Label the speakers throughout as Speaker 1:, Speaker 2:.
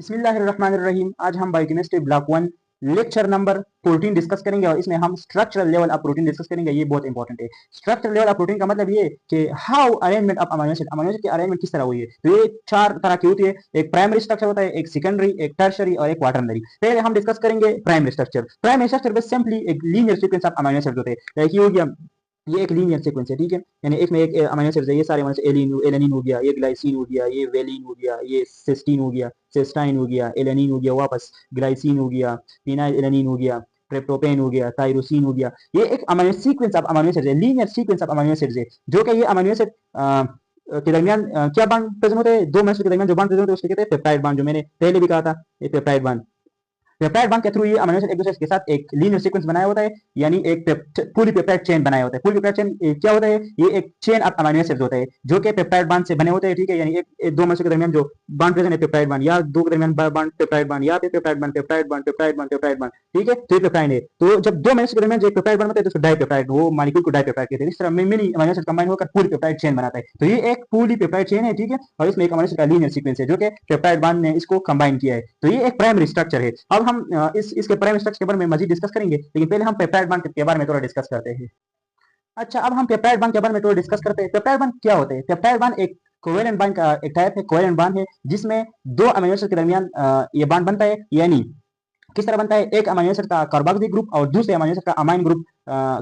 Speaker 1: बिस्मिल्लाहिर्रहमानिर्रहीम। आज हम biochemistry block 1 lecture number 14 discuss करेंगे और इसमें हम structural level of protein discuss करेंगे। ये बहुत इंपॉर्टेंट है। स्ट्रक्चरल लेवल ऑफ प्रोटीन का मतलब ये कि how arrangement of amino acid की अरेंजमेंट किस तरह हुई है। तो ये चार तरह की होती है। एक प्राइमरी स्ट्रक्चर होता है, एक सेकेंडरी, एक टर्शरी और एक क्वाटरनरी। पहले हम डिस्कस करेंगे प्राइमरी स्ट्रक्चर। प्राइमरी स्ट्रक्चर में सिंपली एक linear sequence of amino acid होते हैं। ये हो गया, ये एक लीनियर सीक्वेंस है, ठीक है। यानी इसमें एक अमीनो एसिड है, ये सारे अमीनो एसिड, एलेनिन हो गया, ये ग्लाइसिन हो गया, ये वेलिन हो गया, ये सिस्टीन हो गया, सिस्टाइन हो गया, एलेनिन हो गया, वापस ग्लाइसिन हो गया, फिनाइल एलेनिन हो गया, ट्रिप्टोफैन हो गया, टायरोसिन हो गया। ये एक amino sequence of amino acid है, linear sequence of amino acid है, जो कि ये अमीनो एसिड के दरमियान क्या बांड प्रेजेंट होते हैं, दो अमीनो एसिड के दरमियान जो बांड प्रेजेंट होते हैं उसको कहते हैं पेप्टाइड बांड, जो मैंने पहले भी कहा था, ये पेप्टाइड बांड। पेप्टाइड बांड के थ्रू ये अमीनो एसिड एक दूसरे के साथ एक लीनियर सीक्वेंस बनाया होता है, यानी एक पॉलीपेप्टाइड चेन बनाया होता है। पॉलीपेप्टाइड चेन क्या होता है? ये एक चेन ऑफ अमीनो एसिड्स होता है जो कि पेप्टाइड बांड से बने होते हैं, ठीक है। यानी एक दो अमीनो एसिड के दरमियान जो बांड प्रेजेंट है, पेप्टाइड बांड, या दो के दरमियान बांड पेप्टाइड बांड, या फिर peptide bond peptide bond peptide bond peptide bond, ठीक है। तो ये पेप्टाइड है। तो जब दो अमीनो एसिड के दरमियान जो एक पेप्टाइड बांड होता है तो उसको डाइपेप्टाइड, वो मॉलिक्यूल को डाइपेप्टाइड कहते हैं। इस तरह मेनी अमीनो एसिड कंबाइन होकर पॉलीपेप्टाइड चेन बनाता है। तो ये एक पॉलीपेप्टाइड चेन है, ठीक है। और इसमें एक अमीनो एसिड का लीनियर सीक्वेंस है जो कि पेप्टाइड बांड ने इसको कंबाइन किया है। तो ये एक प्राइमरी स्ट्रक्चर है। अब हम इसके प्राइमरी स्ट्रक्चर के बारे में मजीद डिस्कस करेंगे, लेकिन पहले हम पेप्टाइड बांड के बारे में थोड़ा डिस्कस करते हैं। अच्छा, अब हम पेप्टाइड बांड के बारे में थोड़ा डिस्कस करते हैं। पेप्टाइड बांड क्या होते हैं? पेप्टाइड बांड एक कोवेलेंट बांड का एक टाइप है, कोवेलेंट बांड है, जिसमें दो अमीनो एसिड के दरमियान ये बांड बनता है। यानी किस तरह बनता है? एक अमीनो एसिड का कार्बोक्सिलिक ग्रुप और दूसरे अमीनो एसिड का अमाइन ग्रुप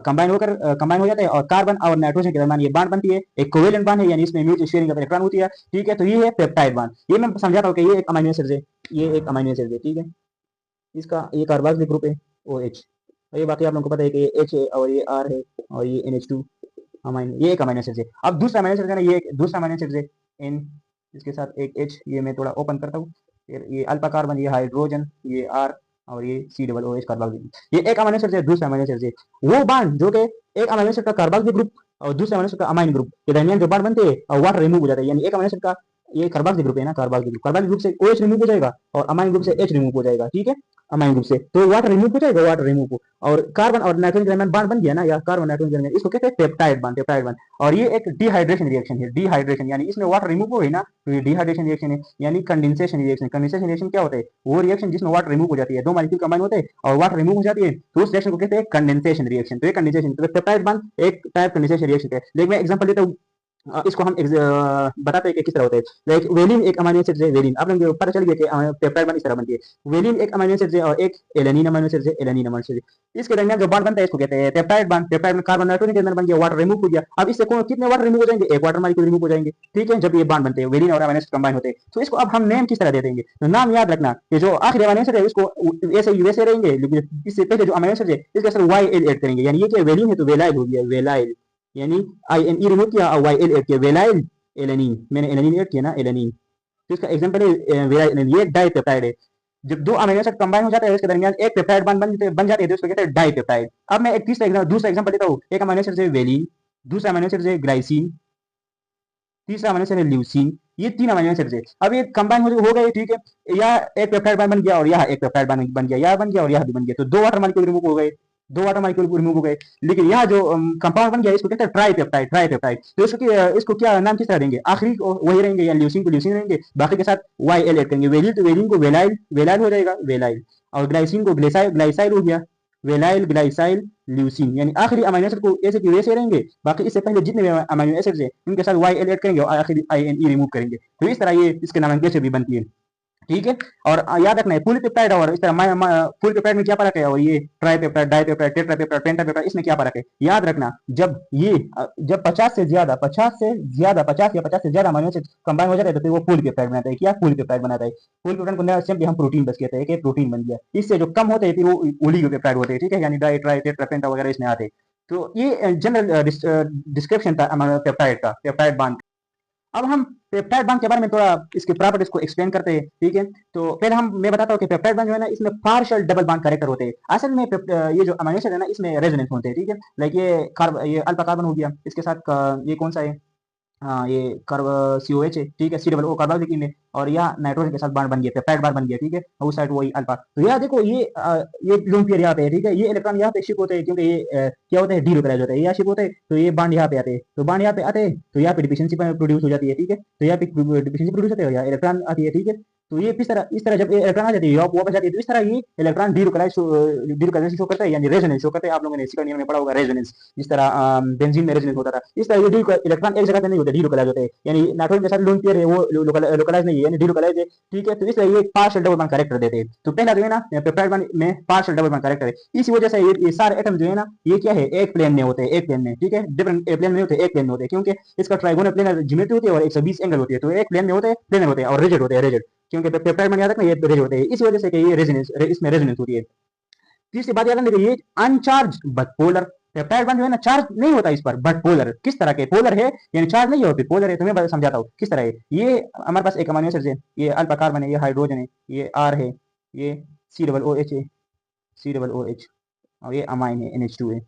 Speaker 1: कंबाइन हो जाता है और कार्बन और नाइट्रोजन के दरमियान ये बांड बनती है। एक कोवेलेंट बांड है, यानी इसमें म्यूचुअल शेयरिंग ऑफ इलेक्ट्रॉन होती है, ठीक है। तो ये है पेप्टाइड बांड। ये मैं समझाता हूँ कि ये एक अमीनो एसिड है, ये एक अमीनो एसिड है, ठीक है। इसका ये कार्बोक्सिलिक ग्रुप है, OH। और ये बाकी आप लोगों को पता है कि ये H है और ये R है और ये NH2 अमाइन, ये एक अमीनो एसिड है। अब दूसरा अमीनो एसिड है ना, ये एक दूसरा अमीनो एसिड है, N, इसके साथ एक H, ये मैं थोड़ा ओपन करता हूँ। फिर ये अल्फा कार्बन, ये हाइड्रोजन, ये R और ये C OH कार्बोक्सिलिक। ये एक अमीनो एसिड है, दूसरा अमीनो एसिड है। वो बांड जो कि एक अमीनो एसिड का कार्बोक्सिलिक ग्रुप और दूसरे अमीनो एसिड का अमाइन ग्रुप के दरमियान जो बांड बनते हैं और वाटर रिमूव हो जाता है। यानी एक अमीनो एसिड का ये कार्बोक्सिलिक ग्रुप है ना, कार्बोक्सिलिक ग्रुप से OH रिमूव हो जाएगा और अमाइन ग्रुप से H रिमूव हो जाएगा, ठीक है। अमाइन ग्रुप से तो वाटर रिमूव हो जाएगा, वाटर रिमूव हो, और कार्बन और नाइट्रोजन के दरमियान बांड बन गया ना, या कार्बन नाइट्रोजन के दरमियान, इसको कहते हैं पेप्टाइड बांड, पेप्टाइड बांड। और ये एक डिहाइड्रेशन रिएक्शन है, डिहाइड्रेशन यानी इसमें वाटर रिमूव हो गई ना, तो ये डिहाइड्रेशन रिएक्शन है। यानी कंडेंसेशन रिएक्शन, कंडेंसेशन रिएक्शन क्या होता है? वो रिएक्शन जिसमें वाटर रिमूव हो जाती है, दो मॉलिक्यूल कंबाइन होते हैं और वाटर रिमूव हो जाती है, तो उस रिएक्शन को कहते हैं कंडेंसेशन रिएक्शन। तो ये कंडेंसेशन, तो पेप्टाइड बांड एक टाइप कंडेंसेशन रिएक्शन है। लेकिन मैं एग्जांपल देता हूँ, इसको हम बताते हैं कि किस तरह होते हैं। लाइक वेलिन एक अमीनो एसिड है, वेलिन आप लोगों को पता चल गया कि पेप्टाइड बांड इस तरह बनती है। वेलिन एक अमीनो एसिड है और एक एलेनिन अमीनो एसिड है, एलेनिन अमीनो एसिड। इसके दरमियान जो बांड बनता है इसको कहते हैं पेप्टाइड बांड। पेप्टाइड में कार्बन नाइट्रोजन के अंदर बन गया, वाटर रिमूव हो गया। अब इससे कितने वाटर रिमूव हो जाएंगे? एक वाटर मॉलिक्यूल रिमूव हो जाएंगे, ठीक है, जब ये बांड बनते हैं, वेलिन और अमीनो एसिड कंबाइन होते हैं। तो इसको अब हम नेम किस तरह दे देंगे? तो नाम याद रखना कि जो आखिरी अमीनो एसिड है इसको ऐसे वैसे रहेंगे, लेकिन इससे पहले जो अमीनो एसिड है इसके साथ YL ऐड करेंगे। यानी ये क्या वेलिन है तो वेलाइल हो गया, वेलाइल, यानी INE रिमूव किया और YL ऐड किया, वेलाइल एलेनिन। मैंने एलेनिन ऐड किया ना, एलेनिन। तो इसका एग्जांपल है वेलाइल, ये डाइपेप्टाइड है। जब दो अमीनो एसिड कंबाइन हो जाते हैं इसके दरमियान एक पेप्टाइड बन जाते हैं, तो उसको कहते हैं डाइपेप्टाइड। अब मैं एक दूसरा एग्जांपल देता हूँ। एक अमीनो एसिड है वेलिन, दूसरा अमीनो एसिड है ग्लाइसिन, तीसरा अमीनो एसिड है ल्यूसीन। ये तीन अमीनो एसिड है। अब ये कंबाइन हो गए, ठीक है। या एक पेप्टाइड बन गया और यहाँ एक पेप्टाइड बन गया, यह बन गया और यह भी बन गया, तो दो वाटर मॉलिक्यूल रिमूव हो गए, दो वाटर मॉलिक्यूल रिमूव हो गए। लेकिन यहाँ जो कंपाउंड बन गया इसको कहते हैं ट्राइपेप्टाइड, ट्राइपेप्टाइड। तो इसको क्या नाम किस तरह देंगे? आखिरी को वही रहेंगे, या ल्यूसीन को ल्यूसीन रहेंगे, बाकी के साथ YL ऐड करेंगे। वेलिन तो वेलिन को वेलाइल, वेलाइल हो जाएगा, वेलाइल। और ग्लाइसिन को ग्लाइसाइल, ग्लाइसाइल हो गया, वेलाइल ग्लाइसाइल ल्यूसीन। यानी आखिरी अमीनो एसिड को ऐसे की वैसे रहेंगे, बाकी इससे पहले जितने भी अमीनो एसिड्स हैं उनके साथ YL ऐड करेंगे और आखिरी INE रिमूव करेंगे। तो इस तरह ये इसके नाम भी बनती है, ठीक है। और याद रखना है पॉलीपेप्टाइड और इस तरह पॉलीपेप्टाइड में क्या फर्क है, और ये ट्राइपेप्टाइड, डाइपेप्टाइड, टेट्रापेप्टाइड, पेंटापेप्टाइड, इसमें क्या फर्क है? याद रखना, जब ये जब 50 से ज्यादा 50 या 50 से ज्यादा अमीनो एसिड कंबाइन हो जाते हैं तो वो पॉलीपेप्टाइड बनाता है। क्या पॉलीपेप्टाइड बनाता है? पॉलीपेप्टाइड को सिंपली हम प्रोटीन बस कहते हैं कि प्रोटीन बन गया। इससे जो कम होते हैं फिर वो ओलिगोपेप्टाइड होते हैं, ठीक है। यानी डाई, ट्राई, टेट्रा, पेंटा वगैरह इसमें आते हैं। तो ये जनरल डिस्क्रिप्शन था पेप्टाइड का, पेप्टाइड बांड। अब हम पेप्टाइड बांड के बारे में थोड़ा इसके प्रॉपर्टीज को एक्सप्लेन करते हैं, ठीक है। तो पहले मैं बताता हूँ कि पेप्टाइड बांड जो है ना, इसमें पार्शियल डबल बांड कैरेक्टर होते हैं। असल में ये जो अमीनो एसिड है ना, इसमें रेजोनेंस होते हैं, ठीक है। लाइक ये अल्फा कार्बन हो गया, इसके साथ ये कौन सा है? हाँ, ये COH है, ठीक है, COO कार्बोक्सिलिक है, और यह नाइट्रोजन के साथ बांड बन गया, पेप्टाइड बांड बन गया, ठीक है। और उस साइड वही अल्फा। तो यह देखो, ये लोन पेयर यहाँ पे है, ठीक है। ये इलेक्ट्रॉन यहाँ पे शिप होते हैं, क्योंकि ये क्या होता है, डीलोकलाइज होता है, यहाँ शिप होते हैं, तो ये बांड यहाँ पे आते हैं। तो बांड यहाँ पे आते हैं तो यहाँ पे डिफिशियंसी प्रोड्यूस हो जाती है, ठीक है। तो यहाँ पे डिफिशियंसी प्रोड्यूस होती है, यहाँ इलेक्ट्रॉन आती है, ठीक है। तो ये इस तरह जब इलेक्ट्रॉन आ जाती है वापस जाती है तो इस तरह ये इलेक्ट्रॉन डीलोकलाइज शो करता है, यानी रेजोनेंस शो करता है। आप लोगों ने सेकंड ईयर में पढ़ा होगा रेजोनेंस, जिस तरह बेंजीन में रेजोनेंस होता था, इस तरह ये इलेक्ट्रॉन एक जगह पे नहीं होते, डीलोकलाइज होते हैं। यानी नाइट्रोजन के साथ लोन पेयर है वो लोकलाइज नहीं है, यानी डीलोकलाइज है। ठीक है, तो इसलिए ये पार्शियल डबल बॉन्ड कैरेक्टर देते हैं। तो पहला जो है ना पेप्टाइड बॉन्ड में पार्शियल डबल बॉन्ड कैरेक्टर है, इसी वजह से ये सारे एटम जो है ना ये क्या है, एक प्लेन में होते हैं, एक प्लेन में। ठीक है, डिफरेंट प्लेन में होते हैं, एक प्लेन में होते हैं, क्योंकि इसका ट्राइगोनल प्लेनर ज्योमेट्री होती है और 120 एंगल होती है। तो एक प्लेन में होते हैं, प्लेनर होते हैं और रिजिड होते हैं, रिजिड, क्योंकि पेप्टाइड बॉन्ड याद रखना ये रिजिड होते हैं, इसी वजह से कि ये रेजोनेंस, इसमें रेजोनेंस होती है। तीसरी बात याद रखना कि ये अनचार्ज बट पोलर, पेप्टाइड बॉन्ड जो है ना चार्ज नहीं होता इस पर, बट पोलर। किस तरह के पोलर है, यानी चार्ज नहीं होती, पोलर है। तो मैं समझाता हूँ किस तरह है। ये हमारे पास एक अमीनो एसिड है, ये अल्फा कार्बन है, ये हाइड्रोजन है, ये आर है, ये COOH है, COOH, और ये अमाइन है, NH2 है।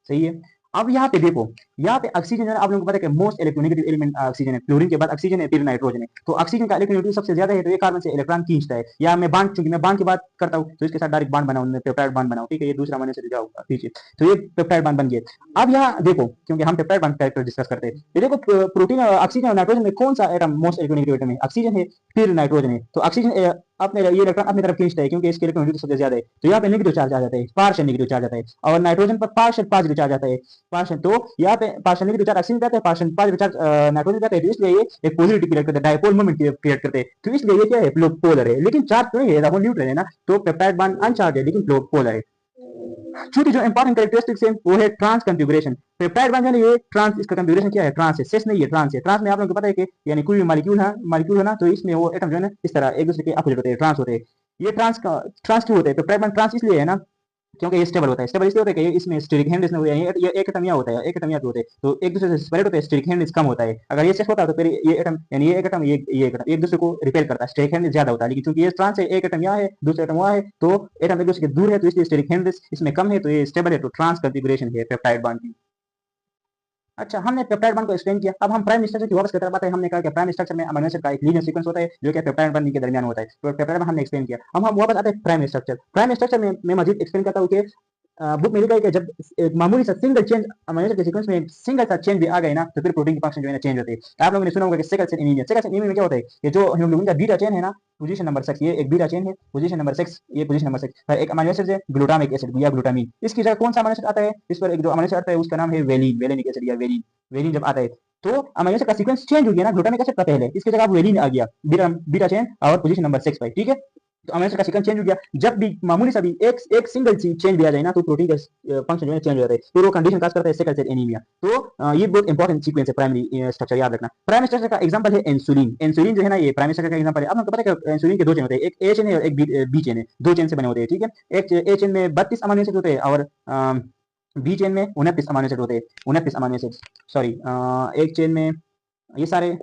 Speaker 1: सही है। अब यहाँ पे देखो, यहाँ पे ऑक्सीजन जो है आप लोगों को पता है कि मोस्ट इलेक्ट्रोनेगेटिव एलिमेंट ऑक्सीजन है, क्लोरीन के बाद ऑक्सीजन है, फिर नाइट्रोजन है। तो ऑक्सीजन का इलेक्ट्रोनेगेटिव सबसे ज्यादा है, तो ये कार्बन से इलेक्ट्रॉन खींचता है। या मैं बांड, चूंकि मैं बांड की बात करता हूँ तो इसके साथ डायरेक्ट बांड बनाऊं, पेप्टाइड बांड बनाऊं। ठीक है, ये दूसरा अमीनो एसिड जाओ पीछे, तो ये पेप्टाइड बांड बन गया। अब यहाँ देखो, क्योंकि हम पेप्टाइड बांड कैरेक्टर डिस्कस करते हैं, ये देखो प्रोटीन, ऑक्सीजन और नाइट्रोजन में कौन सा एटम मोस्ट इलेक्ट्रोनेगेटिव एटम है, ऑक्सीजन है, फिर नाइट्रोजन है। तो ऑक्सीजन अपने ये इलेक्ट्रॉन अपनी तरफ खींचता है, क्योंकि इसके इलेक्ट्रोनेगेटिव सबसे ज्यादा है। तो यहाँ पे नेगेटिव चार्ज आ जाता है, पार्शियल नेगेटिव चार्ज आता है, और नाइट्रोजन पर पार्शियल पॉजिटिव चार्ज आता है, पार्शियल। तो यहाँ पे पार्शियल नेगेटिव चार्ज ऑक्सीजन पे आता है, पार्शियल पॉजिटिव चार्ज नाइट्रोजन पे आता है। तो इसलिए ये एक पॉजिटिव क्रिएट करते हैं, डायपोल मोमेंट क्रिएट करते हैं। तो इसलिए ये क्या है, पोलर है, लेकिन चार्ज तो नहीं है, वो न्यूट्रल है ना। तो पेप्टाइड बॉन्ड अनचार्ज है लेकिन पोलर है। चौथी जो इंपॉर्टेंट कैरेक्टरिस्टिक्स है वो है ट्रांस कंफिगरेशन। पेप्टाइड बॉन्ड यानी ये ट्रांस, इसका कंफिगरेशन क्या है, ट्रांस है, सेस नहीं है, ट्रांस है। ट्रांस में आप लोगों को पता है कि यानी कोई भी मॉलिक्यूल है ना, तो इसमें वो एटम जो है ना इस तरह एक दूसरे के अपोजिट होते हैं, ट्रांस होते हैं। ये ट्रांस क्यों होते हैं, पेप्टाइड बॉन्ड ट्रांस इसलिए है ना क्योंकि ये स्टेबल होता है। स्टेबल इसलिए होता है कि इसमें स्टेरिक हैंड्स नहीं होते हैं, ये एक एटम यहाँ होता है, एक एटम यहाँ पे होते हैं, तो एक दूसरे से सेपरेट होते हैं, स्टेरिक हैंड्स कम होता है। अगर ये सेफ होता है तो फिर ये एटम, यानी ये एक एटम, ये एटम एक दूसरे को रिपेल करता है, स्टेरिक हैंड्स ज्यादा होता है। लेकिन चूंकि ये ट्रांस है, एक एटम यहाँ है, दूसरा एटम वहाँ है, तो एटम एक दूसरे के दूर है, तो इसलिए स्टेरिक हैंड्स इसमें कम है, तो ये स्टेबल है। तो ट्रांस कॉन्फ़िगरेशन है पेप्टाइड बॉन्ड की। अच्छा, हमने पेप्टाइड बॉन्ड को एक्सप्लेन किया। अब हम प्राइम स्ट्रक्चर की वापस की तरफ आते हैं। हमने कहा कि प्राइम स्ट्रक्चर में अमीनो एसिड का एक लीनियर सीक्वेंस होता है जो कि पेप्टाइड बॉन्ड के दरमियान होता है। तो पेप्टाइड बॉन्ड हमने एक्सप्लेन किया। अब हम वापस आते हैं प्राइम स्ट्रक्चर। प्राइम स्ट्रक्चर में मैं मजीद एक्सप्लेन करता हूँ कि बुक में लिखा है कि जब एक मामूली सा सिंगल चेंज अमीनो एसिड के सीक्वेंस में सिंगल सा चेंज भी आ गए ना, तो फिर प्रोटीन की फंक्शन जो है ना चेंज होती है। आप लोगों ने सुना होगा कि sickle cell anemia. Sickle cell anemia में क्या होता है, ये जो हीमोग्लोबिन का बीटा चेन है ना, पोजीशन नंबर 6, ये एक बीटा चेन है, पोजीशन नंबर 6, ये पोजीशन नंबर 6 पर एक अमीनो एसिड है ग्लूटामिक एसिड या ग्लूटामीन। इसकी जगह कौन सा अमीनो एसिड आता है, इस पर एक जो अमीनो एसिड आता है उसका नाम है वेलिन, वेलिनिक एसिड या वेलिन। वेलिन जब आता है तो अमीनो एसिड का सीक्वेंस चेंज हो गया ना, ग्लूटामिक एसिड का पहले, इसकी जगह वेलिन आ गया, बीटा चेन और पोजीशन नंबर 6 पर। ठीक है, तो अमीनो एसिड का सीक्वेंस चेंज हो गया। जब भी मामूली सा भी एक सिंगल सी चेंज भी आ जाए ना, तो प्रोटीन का फंक्शन जो है चेंज हो जाता है, तो वो कंडीशन काज करता है सिकल सेल एनीमिया। तो ये बहुत इंपॉर्टेंट सीक्वेंस है प्राइमरी स्ट्रक्चर, याद रखना। प्राइमरी स्ट्रक्चर का एग्जांपल है इंसुलिन। इंसुलिन जो है ना ये प्राइमरी स्ट्रक्चर का एग्जांपल है। अब आपको पता है कि इंसुलिन के दो चेन होते हैं, एक ए चेन है और एक बी चेन है, दो चेन से बने होते हैं। ठीक है, एक ए चेन में 32 अमीनो एसिड होते हैं और बी चेन में 29 अमीनो एसिड होते हैं, 29 अमीनो एसिड, सॉरी, एक चेन में ये सारे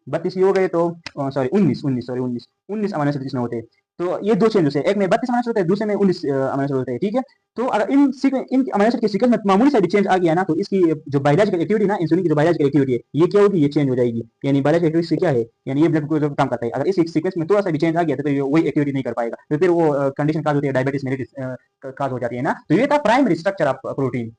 Speaker 1: 32 ये हो गए, तो सॉरी 19 अमीनो एसिड इसमें होते हैं। तो ये दो चेंज है, एक में 32 अमीनो एसिड होते हैं, दूसरे में 19 अमीनो एसिड होते हैं। ठीक है, तो अगर इन अमीनो एसिड के सीक्वेंस में मामूली सा भी चेंज आ गया ना, तो इसकी जो बायोलॉजिकल एक्टिविटी ना, इंसुलिन की जो बायोलॉजिकल एक्टिविटी है ये क्या होगी, ये चेंज हो जाएगी। यानी बायोलॉजिकल एक्टिविटी से क्या है, यानी ये ब्लड ग्लूकोज काम करता है। अगर इस सीक्वेंस में थोड़ा सा भी चेंज आ गया तो फिर वही एक्टिविटी नहीं कर पाएगा, तो फिर वो कंडीशन काज होती है, डायबिटीज मेलिटस काज हो जाती है ना। तो ये था प्राइमरी स्ट्रक्चर ऑफ प्रोटीन।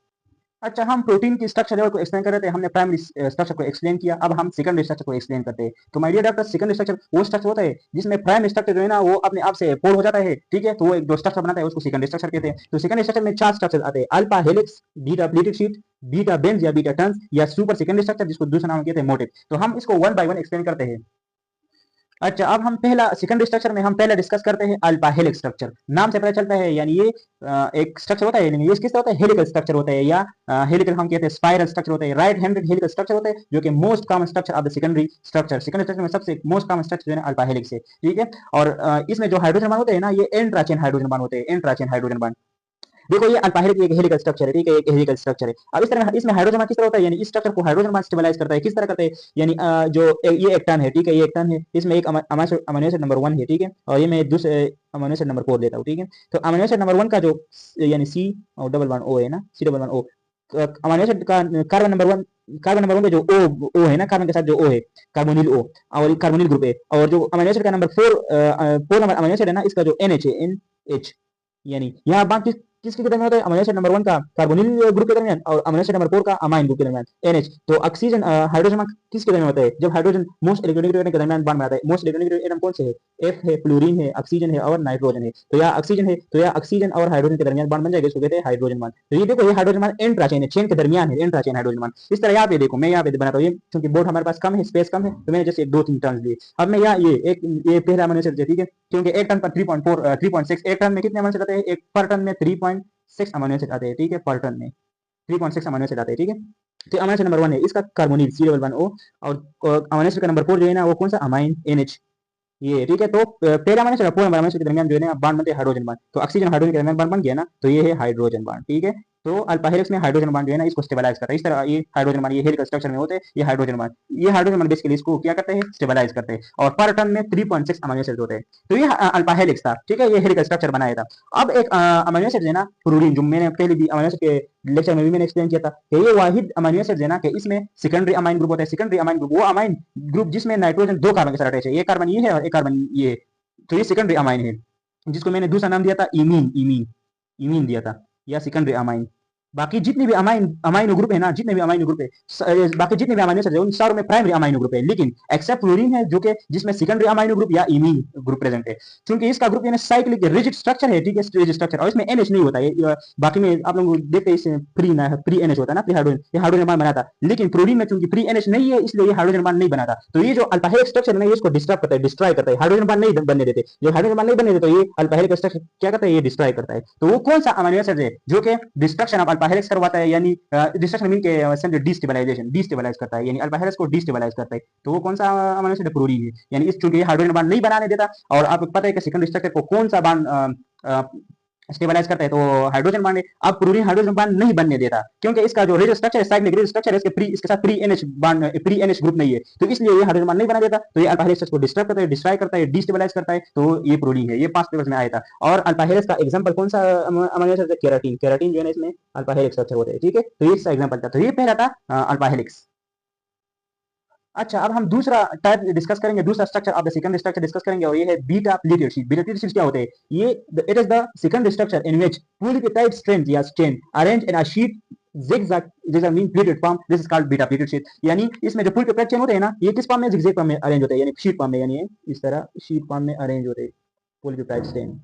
Speaker 1: अच्छा, हम प्रोटीन की स्ट्रक्चर लेवल को एक्सप्लेन कर रहे थे, हमने प्राइमरी स्ट्रक्चर को एक्सप्लेन किया। अब हम सेकेंडरी स्ट्रक्चर को एक्सप्लेन करते हैं। तो my dear doctor, secondary structure वो स्ट्रक्चर होता है जिसमें प्राइमरी स्ट्रक्चर जो है ना वो अपने आप से फोल्ड हो जाता है। ठीक है, तो वो एक जो स्ट्रक्चर बनाता है उसको सेकेंडरी स्ट्रक्चर कहते हैं। तो सेकेंडरी स्ट्रक्चर में 4 स्ट्रक्चर आते हैं, alpha helix, beta pleated sheet, beta Benz या बीटा टर्न्स, या सुपर सेकेंडरी स्ट्रक्चर जिसको दूसरा नाम कहते हैं मोटिव। तो हम इसको वन बाय वन एक्सप्लेन करते हैं। अच्छा, अब हम पहला सेकेंडरी स्ट्रक्चर में हम पहला डिस्कस करते हैं अल्फा हेलिक्स स्ट्रक्चर। नाम से पता चलता है, यानी ये एक स्ट्रक्चर होता है, यानी ये किस तरह होता है, हेलिकल स्ट्रक्चर होता है, या हेलिकल हम कहते हैं स्पाइरल स्ट्रक्चर होता है, राइट हैंडेड हेलिकल स्ट्रक्चर होता है, जो कि most common structure of the secondary structure. Secondary structure में सबसे मोस्ट कॉमन स्ट्रक्चर जो है अल्फा हेलिक्स है। ठीक है, और इसमें जो हाइड्रोजन बॉन्ड होते हैं ना, ये इंट्रा चेन हाइड्रोजन बॉन्ड होते हैं, इंट्रा चेन हाइड्रोजन बॉन्ड। देखो, ये अल्फा हेलिक्स एक हेलिकल स्ट्रक्चर है। ठीक है, एक हेलिकल स्ट्रक्चर है। अब इस तरह इसमें हाइड्रोजन बॉन्ड किस तरह होता है, यानी इस स्ट्रक्चर को हाइड्रोजन बॉन्ड स्टेबलाइज करता है। किस तरह करता है, यानी ये एक टर्न है। ठीक है, ये एक टर्न है, इसमें एक अमीनो एसिड नंबर 1 है। ठीक है, और ये मैं दूसरे अमीनो एसिड नंबर 4 लेता हूँ। ठीक है, तो अमीनो एसिड नंबर 1 का जो यानी सी और डबल बॉन्ड ओ है ना, C double bond O, amino acid का कार्बन नंबर 1 पे जो ओ है ना, कार्बन के साथ जो ओ है, कार्बोनिल ओ, और कार्बोनिल ग्रुप है। और जो अमीनो एसिड का नंबर 4 नंबर अमीनो एसिड है ना, इसका जो NH है, NH, यानी यहाँ बात किसके दरमियान होता है? अमीनो एसिड नंबर 1 का कार्बोनिल ग्रुप के दरमियान और अमीनो एसिड नंबर 4 का अमाइन ग्रुप के दरमियान NH। तो ऑक्सीजन हाइड्रोजन किसके दरमियान होता है? जब हाइड्रोजन मोस्ट इलेक्ट्रोनेगेटिव एटम के दरमियान बॉन्ड बनाता है। मोस्ट इलेक्ट्रोनेगेटिव एटम कौन से है? F है, फ्लोरीन है, ऑक्सीजन है और नाइट्रोजन है। तो या ऑक्सीजन है, तो या ऑक्सीजन और हाइड्रोजन के दरमियान बॉन्ड बन जाएगा, इसको कहते हैं हाइड्रोजन बॉन्ड। तो ये देखो, ये हाइड्रोजन बॉन्ड इंट्रा चेन है, चेन के दरमियान है, इंट्रा चेन हाइड्रोजन बॉन्ड। इस तरह यहाँ पे देखो, मैं यहाँ पे बनाता हूँ ये, क्योंकि बोर्ड हमारे पास कम है, स्पेस कम है, तो मैंने जैसे 2-3 टर्म्स लिए। अब मैं यहाँ ये पहला अमीनो एसिड है, ठीक है, क्योंकि एक टन पर 3.6, एक टन में कितने अमीनो एसिड आते हैं? एक पर टन में 3.6 अमीनो एसिड आते हैं, ठीक है, पर टन में 3.6 अमीनो एसिड आते हैं, ठीक है। तो अमीनो एसिड नंबर 1 है, इसका कार्बोनिल C11O, और अमीनो एसिड का नंबर 4 जो है ना, वो कौन सा? अमाइन NH, ये ठीक है। तो पहला अमीनो एसिड और पूरा अमीनो एसिड के दरमियान जो है ना बॉन्ड बनते हैं हाइड्रोजन बॉन्ड। तो ऑक्सीजन हाइड्रोजन के दरमियान बॉन्ड बन गया ना, तो ये है हाइड्रोजन बॉन्ड, ठीक है। तो अल्फा हेलिक्स में हाइड्रोजन बॉन्ड जो है ना, इसको स्टेबलाइज करता है। इस तरह ये हाइड्रोजन बॉन्ड, ये हेलिकल स्ट्रक्चर में होते हैं, ये हाइड्रोजन बॉन्ड बेसिकली इसको क्या करते हैं? स्टेबलाइज करते हैं। और पर टन में 3.6 अमीनो एसिड होते हैं। तो ये अल्फा हेलिक्स था, ठीक है, ये हेलिकल स्ट्रक्चर बनाया था। अब एक अमीनो एसिड है ना, प्रोटीन, जो मैंने पहले भी अमीनो एसिड के लेक्चर में भी मैंने एक्सप्लेन किया था कि ये वाहिद अमीनो एसिड है ना कि इसमें सेकेंडरी अमाइन ग्रुप होता है। सेकेंडरी अमाइन ग्रुप वो अमाइन ग्रुप जिसमें नाइट्रोजन 2 कार्बन के साथ अटैच है। एक कार्बन ये है और एक कार्बन ये है। तो ये सेकेंडरी अमाइन है, जिसको मैंने दूसरा नाम दिया था इमीन, इमीन दिया था, या सेकेंडरी अमाइन। बाकी जितने भी अमाइनो ग्रुप है ना, जितने भी अमाइनो ग्रुप है, बाकी जितने भी अमाइनो एसिड है, उन सारों में प्राइमरी अमाइनो ग्रुप है, लेकिन एक्सेप्ट फ्लोरीन है जो कि जिसमें सेकेंडरी अमाइनो ग्रुप या इमीन ग्रुप प्रेजेंट है। क्योंकि इसका ग्रुप यानी साइक्लिक रिजिड स्ट्रक्चर है, ठीक है, रिजिड स्ट्रक्चर, और इसमें NH नहीं होता है। बाकी में आप लोग देखते हैं इसमें फ्री NH होता है ना, फ्री हाइड्रोजन, ये हाइड्रोजन बॉन्ड बनाता। लेकिन फ्लोरीन में चूंकि फ्री NH नहीं है, इसलिए ये हाइड्रोजन बॉन्ड नहीं बनाता। तो ये जो अल्फा हेलिक्स स्ट्रक्चर है, इसको डिस्टर्ब करता है, डिस्ट्रॉय करता है, हाइड्रोजन बॉन्ड नहीं बनने देते। जो हाइड्रोजन बॉन्ड नहीं बनने देते, तो ये अल्फा हेलिक्स स्ट्रक्चर क्या करता है? ये डिस्ट्रॉय करता है। तो वो कौन सा अमीनो एसिड है जो कि डिस्ट्रक्शन ऑफ अल्फा हेलिक्स करवाता है, यानी डिस्ट्रक्शन मीन के समझो डिस्टेबलाइज करता है, यानी अल्फा हेलिक्स को डिस्टेबलाइज करता है। तो वो कौन सा अमीनो एसिड? प्रोटीन है। यानी इस चूंकि हाइड्रोजन बॉन्ड नहीं बनाने देता, और आपको पता है कि सेकेंडरी स्ट्रक्चर को कौन सा बॉन्ड स्टेबलाइज करता है, तो हाइड्रोजन बॉन्ड है। अब प्रोटीन हाइड्रोजन बॉन्ड नहीं बनने देता, क्योंकि इसका जो रिजिड स्ट्रक्चर है, साइक्लिक रिजिड स्ट्रक्चर है, इसके साथ प्री NH ग्रुप नहीं है, तो इसलिए ये हाइड्रोजन बॉन्ड नहीं बना देता। तो ये अल्फा हेलिक्स को डिस्टर्ब करता है, डिस्ट्रॉय करता है, डिस्टेबलाइज करता है। तो ये प्रोटीन है, ये 5 पेपर्स में आया था। और अल्फा हेलिक्स का एग्जांपल कौन सा अमीनो एसिड है? केराटिन, केराटिन जो है ना, इसमें अल्फा हेलिक्स स्ट्रक्चर होता है, ठीक है। तो ये इसका एग्जांपल था। तो ये पहला था अल्फा हेलिक्स। अच्छा, अब हम दूसरा टाइप डिस्कस करेंगे, दूसरा structure of the second structure discuss करेंगे, और ये है beta pleated sheet. Beta pleated sheet क्या होते हैं? ये it is the second structure in which polypeptide strands या chain arrange in a sheet zigzag mean pleated form, this is called beta pleated sheet. यानी इसमें जो पॉलीपेप्टाइड चेन होते हैं ना, ये किस फॉर्म में? zigzag फॉर्म में अरेंज होते हैं, यानी शीट फॉर्म में, यानी इस तरह शीट फॉर्म में अरेंज होते हैं पॉलीपेप्टाइड चेन।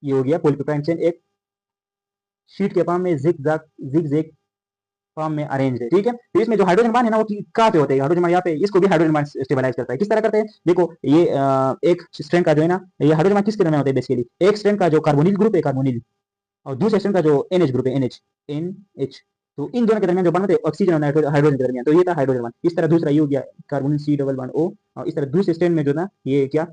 Speaker 1: ये हो गया पॉलीपेप्टाइड चेन एक शीट के फॉर्म में zigzag फॉर्म में अरेंज है, ठीक है। तो इसमें जो हाइड्रोजन बॉन्ड है ना, वो कहाँ पे होते हैं? हाइड्रोजन बॉन्ड यहाँ पे, इसको भी हाइड्रोजन बॉन्ड स्टेबलाइज करता है। किस तरह करते हैं? देखो, ये एक स्ट्रैंड का जो है ना, ये हाइड्रोजन बॉन्ड किसके दरमियान होते हैं बेसिकली? एक स्ट्रैंड का जो कार्बोनिल ग्रुप है, कार्बोनिल, और दूसरे स्ट्रैंड का जो NH ग्रुप है, NH। तो इन दोनों के दरमियान जो बॉन्ड होते हैं ऑक्सीजन और हाइड्रोजन के दरमियान, तो ये था हाइड्रोजन बॉन्ड। इस तरह दूसरा ये हो गया कार्बोनिल C11O, और इस तरह दूसरे स्ट्रैंड में जो ना, ये क्या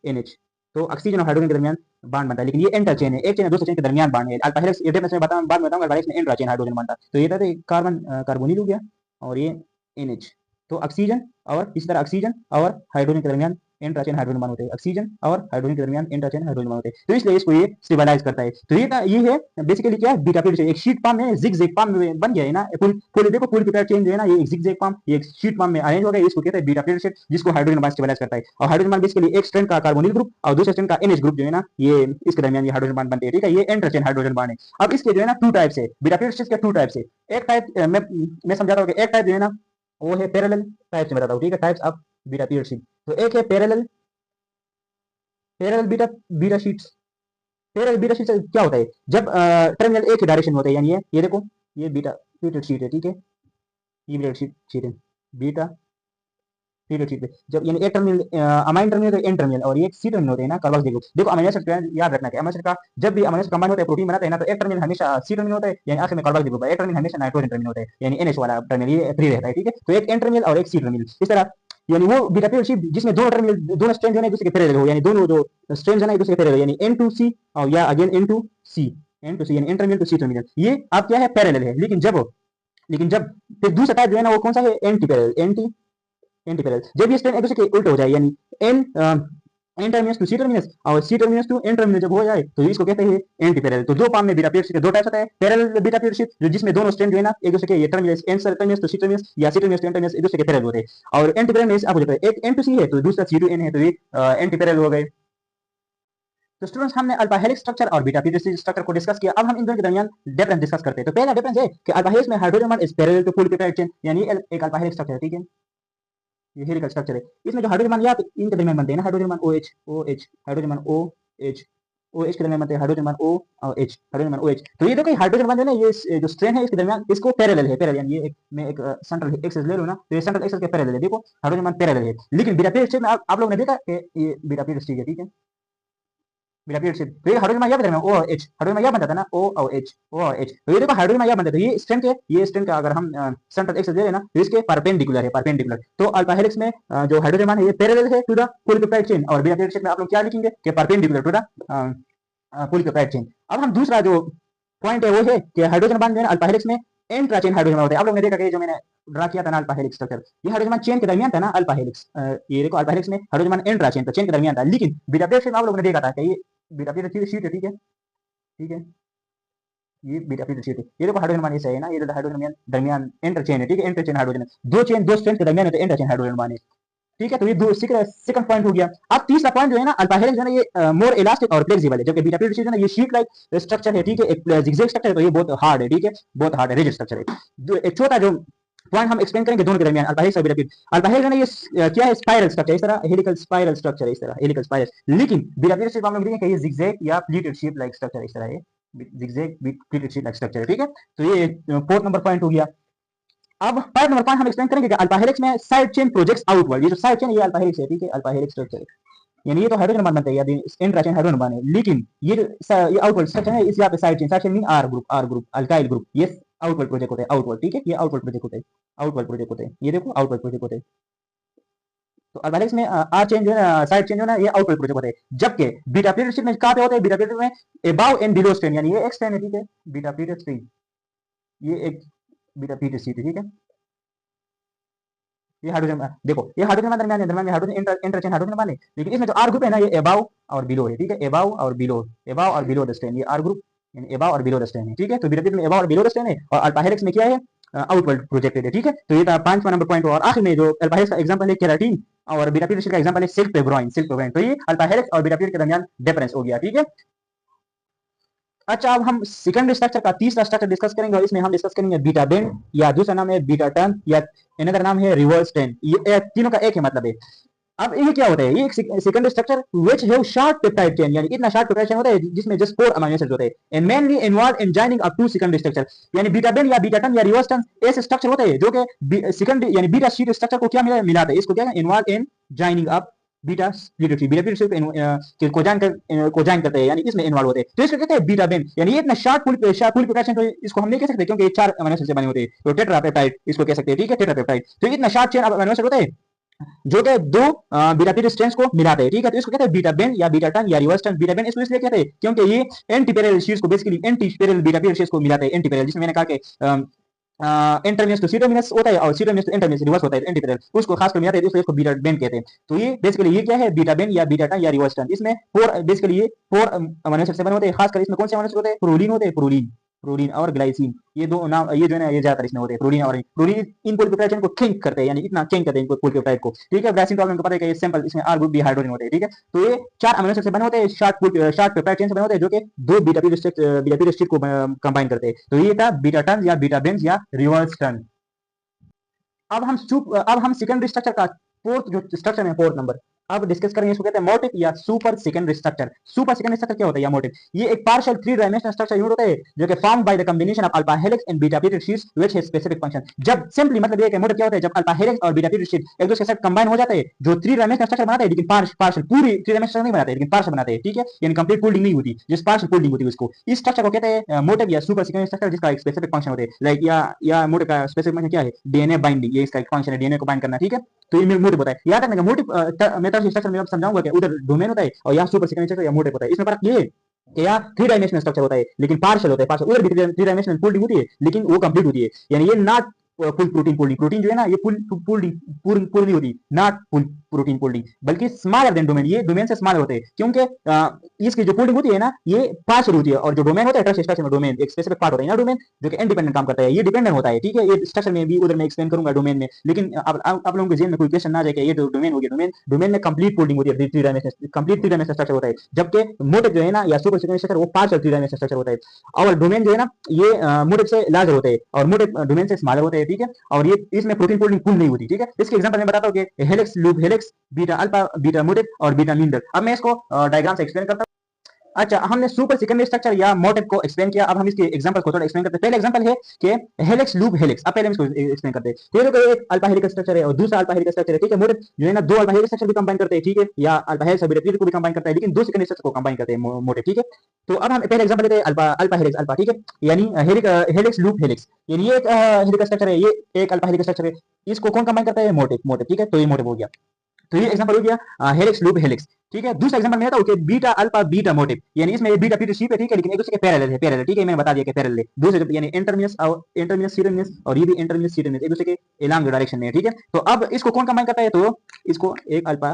Speaker 1: NH। तो ऑक्सीजन और हाइड्रोजन के दरमियान बॉन्ड बनता है, लेकिन ये इंटर चेन है, एक चेन दूसरे चेन के दरमियान बॉन्ड है। अल्फा हेलिक्स ये मैं बताऊंगा, बाद में बताऊंगा, अल्फा हेलिक्स में इंट्रा चेन हाइड्रोजन बनता है। तो ये था कार्बन कार्बोनिल हो गया, और ये NH। तो ऑक्सीजन और इस तरह ऑक्सीजन और हाइड्रोजन के दरमियान इंट्रा चेन हाइड्रोजन बॉन्ड होते हैं, ऑक्सीजन और हाइड्रोजन के दरमियान इंट्रा चेन हाइड्रोजन बॉन्ड होते हैं। तो इसलिए इसको ये स्टेबलाइज करता है। तो ये है बेसिकली क्या? बीटा प्लेटेड एक शीट फॉर्म में, zigzag फॉर्म में बन गया है ना। पूरी देखो, पॉलीपेप्टाइड चेन जो है ना, ये एक zigzag फॉर्म, ये एक शीट फॉर्म में अरेंज हो गया, इसको कहते हैं बीटा प्लेटेड शीट, जिसको हाइड्रोजन बॉन्ड स्टेबलाइज करता है। और हाइड्रोजन बॉन्ड बेसिकली एक स्ट्रैंड का कार्बोनिल ग्रुप और दूसरे स्ट्रैंड का NH ग्रुप जो है ना, ये इसके दरमियान ये हाइड्रोजन बॉन्ड बनते हैं, ठीक है। ये इंटर चेन हाइड्रोजन बॉन्ड है। अब इसके जो है ना 2 टाइप्स है, बीटा प्लेटेड शीट के 2 टाइप्स है। एक टाइप मैं समझाता हूँ कि एक टाइप जो है ना, वो है पैरेलल टाइप से बताता हूँ, ठीक है, types of beta pleated sheet. तो एक है parallel parallel beta beta sheets. Parallel beta sheet क्या होता है? जब टर्मिनल एक ही डायरेक्शन होते हैं, यानी ये देखो, ये बीटा प्लेटेड शीट है, ठीक है, ये बीटा शीट है, बीटा प्लेटेड शीट पे जब यानी एक टर्मिनल अमाइन टर्मिनल तो एन टर्मिनल, और ये सी टर्मिनल होते हैं ना, कार्बोक्स देखो अमीनो एसिड याद रखना है, अमीनो एसिड का जब भी अमीनो एसिड कंबाइन होता है, प्रोटीन बनाते हैं ना, तो एक टर्मिनल हमेशा सी टर्मिनल होता है, यानी आखिर में कार्बोक्स ग्रुप, एक टर्मिनल हमेशा नाइट्रोजन टर्मिनल होता है, यानी NH वाला टर्मिनल ये फ्री रहता है, ठीक है। तो एक एन टर्मिनल और एक सी टर्मिनल, इस तरह यानी वो बीटा प्लेटेड शीट जिसमें दोनों टर्मिनल, दोनों स्ट्रैंड जो है एक दूसरे के पैरेलल हो, यानी दोनों जो स्ट्रैंड है ना एक दूसरे के पैरेलल, यानी N2C और या अगेन N2C, यानी N terminal to C terminal, ये आप क्या है? पैरेलल है। लेकिन जब फिर दूसरा टाइप जो है ना, वो कौन सा है? Anti parallel, anti parallel. जब ये स्ट्रैंड एक दूसरे के उल्टे हो जाए, यानी N N terminus to C terminus और C terminus to N terminus जब हो जाए, तो इसको कहते हैं एंटी पैरेलल। तो दो फॉर्म में बीटा प्लेटेड शीट के दो टाइप्स होता है। पैरेलल बीटा प्लेटेड शीट जो जिसमें दोनों स्ट्रैंड जो है ना एक दूसरे के ये terminus N terminus to C terminus या C terminus to N terminus एक दूसरे के पैरेलल होते हैं। और एंटी पैरेलल में आपको एक एन टू सी है तो दूसरा सी टू एन है, तो ये एंटी पैरेलल हो गए। तो स्टूडेंट्स हमने अल्फा हेलिक्स स्ट्रक्चर और बीटा पीरियड स्ट्रक्चर को डिस्कस किया। अब हम इन दोनों के दरमियान डिफरेंस डिस्कस करते हैं। तो पहला डिफरेंस है कि अल्फा हेलिक्स में hydrogen bond is parallel to full peptide chain, यानी एक अल्फा हेलिक्स स्ट्रक्चर है, ठीक है, ये हेलिकल स्ट्रक्चर है। इसमें जो हाइड्रोजन बॉन्ड या तो इनके दरमियान बनते हैं ना, hydrogen bond OH OH, hydrogen bond OH OH के दरमियान बनते हैं हाइड्रोजन बॉन्ड O और H, हाइड्रोजन बॉन्ड OH। तो ये देखो हाइड्रोजन बॉन्ड है ना, ये जो स्ट्रेन है इसके दरमियान इसको पैरेलल है, पैरेलल यानी ये एक मैं एक सेंट्रल एक्सिस ले लूं ना, तो ये सेंट्रल एक्सिस के पैरेलल है, देखो हाइड्रोजन बॉन्ड पैरेलल है। लेकिन बीटा पीरियड में आप लोगों ने देखा कि ये बीटा पीरियड है, ठीक है, बिना पीरियड से तो ये हाइड्रोजन में क्या बन रहा है, O और H, हाइड्रोजन में क्या बनता था ना, O और H, O और H। तो ये देखो हाइड्रोजन में क्या बनता है, तो ये स्ट्रेंथ है, ये स्ट्रेंथ का अगर हम सेंट्रल एक्सिस ले लेना तो इसके परपेंडिकुलर है, परपेंडिकुलर। तो अल्फा हेलिक्स में जो हाइड्रोजन बॉन्ड है ये पैरेलल है टू द पॉलीपेप्टाइड चेन, और बिना पीरियड में आप लोग क्या लिखेंगे कि perpendicular to the polypeptide chain. अब हम दूसरा जो पॉइंट है वो है कि हाइड्रोजन बॉन्ड जो है अल्फा हेलिक्स में इंट्रा चेन हाइड्रोजन होता है। आप लोगों ने देखा कि जो मैंने ड्रा किया था ना अल्फा हेलिक्स स्ट्रक्चर, ये हाइड्रोजन बॉन्ड चेन के दरमियान था ना अल्फा हेलिक्स, ये देखो अल्फा हेलिक्स में हाइड्रोजन बॉन्ड इंट्रा चेन तो चेन के दरमियान था। लेकिन बीटा पीरियड में आप लोगों ने देखा था कि ये बीटा पीरियड शीट है, ठीक है, ठीक है, ये बीटा पीरियड शीट है, ये देखो हाइड्रोजन बॉन्ड ऐसे है ना, ये हाइड्रोजन दरमियान इंटरचेन है, ठीक है, इंटरचेन हाइड्रोजन, दो चेन दो स्ट्रेंथ के दरमियान होते हैं, इंटरचेन हाइड्रोजन बॉन्ड है, ठीक है। तो ये दो सेकंड पॉइंट हो गया। अब तीसरा पॉइंट जो है ना अल्फा हेलिक्स जो है ना ये मोर इलास्टिक और फ्लेक्सिबल है, जबकि बीटा पीरियड जो है ना ये शीट लाइक स्ट्रक्चर है, ठीक है, एक जिगजैग स्ट्रक्चर है, तो ये बहुत हार्ड है, ठीक है, बहुत हार्ड है, रिजिड स्ट्रक्चर है। एक चौथा जो पॉइंट हम एक्सप्लेन करेंगे दोनों के दरमियान अल्फा हेलिक्स और बीटा पीरियड। अल्फा हेलिक्स है ना ये क्या है, स्पाइरल स्ट्रक्चर, इस तरह हेलिकल स्पाइरल स्ट्रक्चर है, इस तरह हेलिकल स्पाइरल। लेकिन बीटा पीरियड सिर्फ हम लोग देखेंगे कि ये जिगजैग या प्लीटेड शेप लाइक स्ट्रक्चर, इस तरह है, zigzag pleated shape like structure है, ठीक है। तो ये फोर्थ नंबर पॉइंट हो गया। अब पॉइंट नंबर 5 हम एक्सप्लेन करेंगे कि अल्फा हेलिक्स में साइड चेन प्रोजेक्ट्स आउटवर्ड, ये जो साइड चेन ये अल्फा हेलिक्स है, ठीक है, अल्फा हेलिक्स स्ट्रक्चर है, यानी ये तो हाइड्रोजन बॉन्ड बनता है, यानी इंट्रा चेन हाइड्रोजन बॉन्ड है, लेकिन ये ये आउटवर्ड स्ट्रक्चर है, इस यहाँ पे side chain mean R group alkyl group, ये आउटवर्ड प्रोजेक्ट होता है, आउटवर्ड, ठीक है, ये आउटवर्ड प्रोजेक्ट होता है, आउटवर्ड प्रोजेक्ट होते हैं, ये देखो आउटवर्ड प्रोजेक्ट होते हैं। तो अल्फा हेलिक्स में आर चेन जो है ना, साइड चेन जो है ना, ये आउटवर्ड प्रोजेक्ट होता है, जबकि बीटा पीरियड में कहां पे होता है, बीटा पीरियड में अबव एंड बिलो स्ट्रेन, यानी ये एक स्ट्रेन है, ठीक है, बीटा पीरियड स्ट्रेन, ये एक बीटा पीरियड स्ट्रेन है, ठीक है। ये हाइड्रोजन देखो ये हाइड्रोजन दरमियान में हाइड्रोजन इंटरचेन हाइड्रोजन बने, लेकिन इसमें जो आर ग्रुप है ना ये अबव और बिलो है, ठीक है, अबव और बिलो द स्ट्रेन, ये आर ग्रुप यानी अबव और बिलो द स्ट्रेन है, ठीक है। तो बीटा पीरियड में अबव और बिलो द स्ट्रेन है, और अल्फा हेलिक्स में क्या है, आउटवर्ड प्रोजेक्टेड है, ठीक है। तो ये था 5वां नंबर पॉइंट। और आखिर में जो अल्फा हेलिक्स का एग्जांपल है केराटिन और बीटा पीरियड का एग्जांपल है सिल्क पेब्रोइन, सिल्क पेब्रोइन। तो ये अल्फा हेलिक्स और बीटा पीरियड के दरमियान डिफरेंस हो गया, ठीक है। अच्छा अब हम सेकेंडरी स्ट्रक्चर का तीसरा स्ट्रक्चर डिस्कस करेंगे, और इसमें हम डिस्कस करेंगे बीटा बेंड, या दूसरा नाम है बीटा टर्न, या अनदर नाम है रिवर्स टेन, ये तीनों का एक ही मतलब है। अब ये क्या होता है, ये एक secondary structure which have short peptide chain, यानी इतना शॉर्ट पेप्टाइड चेन होता है जिसमें जस्ट 4 अमीनो एसिड्स होते हैं, and mainly involve in joining up to secondary structure. यानी बीटा बेंड या बीटा टर्न या रिवर्स टर्न ऐसे स्ट्रक्चर होते हैं जो कि सेकेंडरी यानी बीटा शीट स्ट्रक्चर को क्या मिलाते हैं, इसको क्या involve in joining up beta leadership को जॉइन करते हैं, यानी इसमें इन्वॉल्व होते हैं, तो इसको कहते हैं बीटा बेंड। यानी ये इतना शॉर्ट फुल पेप्टाइड, तो इसको हम नहीं कह सकते क्योंकि ये 4 अमीनो एसिड से बने होते हैं, तो टेट्रापेप्टाइड इसको कह सकते हैं, ठीक है, टेट्रापेप्टाइड। तो इतना शॉर्ट चेन अमीनो एसिड होते हैं जो कि दो बीटा पीरियड स्ट्रेंड्स को मिलाते हैं, ठीक है। तो इसको कहते हैं बीटा बेंड या बीटा टर्न या रिवर्स टर्न। बीटा बेंड इसको इसलिए कहते हैं क्योंकि ये एंटी पैरेलल शीट्स को basically anti parallel beta period sheets को मिलाते हैं, एंटी पैरेलल, जिसमें मैंने कहा कि इंटरमिनस टू सीटोमिनस होता है और सीटोमिनस टू इंटरमिनस रिवर्स होता है, एंटी पैरेलल उसको खास कर मिलाते हैं, इसको बीटा बेंड कहते हैं। तो ये बेसिकली ये क्या है, बीटा बेंड या बीटा टर्न या रिवर्स टर्न। इसमें बेसिकली ये 4 अमीनो एसिड से बने होते हैं, खासकर इसमें कौन से अमीनो एसिड होते हैं, प्रोलीन होते हैं, प्रोलीन और ग्लाइसिन, ये दो नाम ये जो है ना ये ज्यादातर इसमें होते हैं, प्रोलीन इन पॉलीपेप्टाइड चेन को किंक करते हैं, यानी इतना किंक करते हैं इनको पॉलीपेप्टाइड को, ठीक है। ग्लाइसिन तो आपको पता है कि ये सिंपल इसमें आर ग्रुप भी हाइड्रोजन होते हैं, ठीक है। तो ये 4 अमीनो एसिड से बने होते हैं, शॉर्ट पेप्टाइड चेन से बने होते हैं जो कि दो बीटा पीरियड शीट को कंबाइन करते हैं। तो ये था बीटा टर्न या बीटा बेंड या रिवर्स टर्न। अब हम सेकेंडरी स्ट्रक्चर का फोर्थ जो स्ट्रक्चर है, फोर्थ नंबर अब डिस्कस करेंगे, इसको कहते हैं मोटिव या super secondary structure. Super secondary structure क्या होता है या मोटिव, ये एक पार्शियल 3 डायमेंशनल स्ट्रक्चर यूनिट होता है जो कि formed by the combination of alpha helix and beta period sheets which have specific function. जब सिंपली मतलब ये है कि मोटिव क्या होता है, जब अल्फा हेलिक्स और बीटा पीरियड शीट एक दूसरे के साथ कंबाइन हो जाते हैं, जो 3 डायमेंशनल स्ट्रक्चर बनाते हैं, लेकिन पार्शियल पूरी 3 डायमेंशनल नहीं बनाते, लेकिन पार्शियल बनाते हैं, ठीक है, यानी कंप्लीट फोल्डिंग नहीं होती, जिस पार्शियल फोल्डिंग होती है उसको, इस स्ट्रक्चर को कहते हैं मोटिव या सुपर सेकेंडरी स्ट्रक्चर, जिसका एक स्पेसिफिक फंक्शन होता है, लाइक या मोटिव का स्पेसिफिक फंक्शन क्या है, डीएनए बाइंडिंग, ये इसका एक फंक्शन है, डीएनए को बाइंड करना, ठीक है। तो ये मोटिव होता है, याद रखना मोटिव मेथड स्ट्रक्चर में समझाऊंगा कि उधर डोमेन होता है और यहाँ सुपर सेकेंडरी स्ट्रक्चर या मोटिव होता है। इसमें फर्क ये है कि यहाँ 3 डायमेंशनल स्ट्रक्चर होता है लेकिन पार्शियल होता है, पार्शियल उधर भी 3 डायमेंशनल फोल्डिंग होती है लेकिन वो कंप्लीट होती है, यानी ये not full protein folding. Protein जो है ना ये फुल फोल्डिंग पूर्ण नहीं होती, नॉट फुल प्रोटीन फोल्डिंग, बल्कि स्मॉलर देन डोमेन, ये डोमेन से स्मॉलर होते हैं, क्योंकि इसकी जो फोल्डिंग होती है ना ये पार्शियल होती है, और जो डोमेन होता है ट्रस्ट स्ट्रक्चर में डोमेन एक स्पेसिफिक पार्ट होता है ना डोमेन, जो कि इंडिपेंडेंट काम करता है, ये डिपेंडेंट होता है, ठीक है। ये स्ट्रक्चर में भी उधर मैं एक्सप्लेन करूंगा डोमेन में, लेकिन अब आप लोगों के जेन में कोई क्वेश्चन ना जाए कि ये जो डोमेन हो गया, डोमेन में कंप्लीट फोल्डिंग होती है, three dimension complete three dimension structure होता है, जबकि मोटिव जो है ना या सुपर सिक्वेंस स्ट्रक्चर वो पार्शियल थ्री डायमेंशन स्ट्रक्चर होता है, और डोमेन जो है ना ये मोटिव से लार्जर होते हैं और मोटिव डोमेन से स्मॉलर होते हैं, ठीक है। और ये इसमें प्रोटीन फोल्डिंग फुल नहीं होती, ठीक है। इसके एग्जांपल मैं बताता हूं कि helix loop helix, beta alpha, beta motive और बीटा मीन। अब मैं इसको डायग्राम से एक्सप्लेन करता हूं। अच्छा, हमने सुपर सेकेंडरी स्ट्रक्चर या मोटिव को एक्सप्लेन किया, अब हम इसके एग्जांपल को थोड़ा एक्सप्लेन करते हैं। पहला एग्जांपल है कि हेलिक्स लूप हेलिक्स। अब पहले हम इसको एक्सप्लेन करते हैं। तो देखो एक अल्फा हेलिकल स्ट्रक्चर है और दूसरा अल्फा हेलिकल स्ट्रक्चर है, ठीक है। मोटिव जो है ना दो अल्फा हेलिकल स्ट्रक्चर भी कंबाइन करते हैं, ठीक है, या अल्फा हेलिक्स और बीटा को भी कंबाइन करता है, लेकिन दो सेकेंडरी स्ट्रक्चर को कंबाइन करते हैं मोटिव, ठीक है। तो अब हम पहले एग्जांपल लेते हैं अल्फा अल्फा हेलिक्स अल्फा, ठीक है, यानी हेलिक्स लूप हेलिक्स, यानी ये एक हेलिकल स्ट्रक्चर है, ये एक अल्फा हेलिकल स्ट्रक्चर है, इसको कौन कंबाइन करता है? मोटिव, ठीक है। तो ये मोटिव हो गया। तो ये एग्जांपल हो गया हेलिक्स लूप हेलिक्स, ठीक है। दूसरा एग्जांपल मैं बताऊं कि बीटा अल्फा बीटा मोटिव, यानी इसमें बीटा पी टू सी पे, ठीक है, लेकिन एक दूसरे के पैरेलल है, ठीक है, मैंने बता दिया कि पैरेलल है दूसरे, यानी इंटरमिनस सीटरमिनस, और ये भी इंटरमिनस सीटरमिनस, एक दूसरे के एलॉन्ग डायरेक्शन में है, ठीक है। तो अब इसको कौन कंबाइन करता है? तो इसको एक अल्फा